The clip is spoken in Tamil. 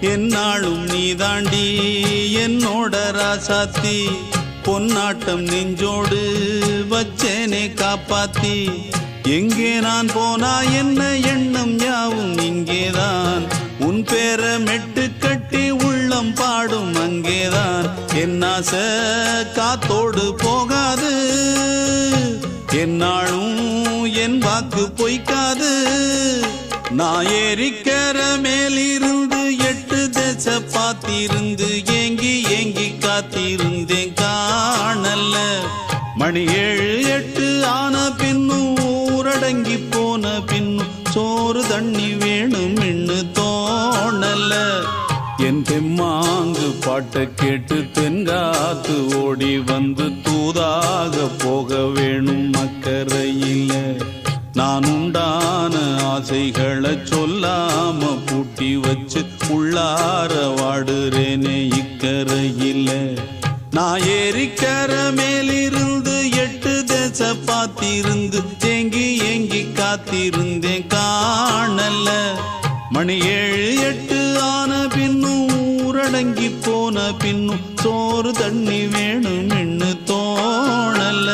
என்னாலும் நீதாண்டி என்னோட ராசாத்தி பொன்னாட்டம் நெஞ்சோடு வச்சேனே காப்பாத்தி எங்கே நான் போனா என்ன எண்ணம் யாவும் இங்கேதான் உன் பேர மெட்டு கட்டி உள்ளம் பாடும் அங்கேதான் என்னாச காத்தோடு போகாது என்னாலும் என் வாக்கு பொய்க்காது நான் ஏறிக்கர மேலிருந்து 8 தேச பார்த்திருந்து ஏங்கி ஏங்கி காத்திருந்தேன் காணல்ல மணி 7 8 ஆன பின்னும் ஊரடங்கி போன பின்னும் சோறு தண்ணி வேணும் இன்னு தோணல என் தெம்மாங்கு பாட்டை கேட்டு தென்காத்து ஓடி வந்து தூதாக போக வேணும் அக்கறையில நான் உண்டான ஆசைகளை சொல்லாம பூட்டி வச்சு உள்ளார வாடுறேனே இக்கரையில நான் ஏறிக்கர மேலிருந்து 8 தேச பார்த்திருந்து ஏங்கி ஏங்கி காத்திருந்தேன் காணல மணி 7 8 ஆன பின்னும் ஊரடங்கி போன பின்னும் சோறு தண்ணி வேணும் இன்னு தோணல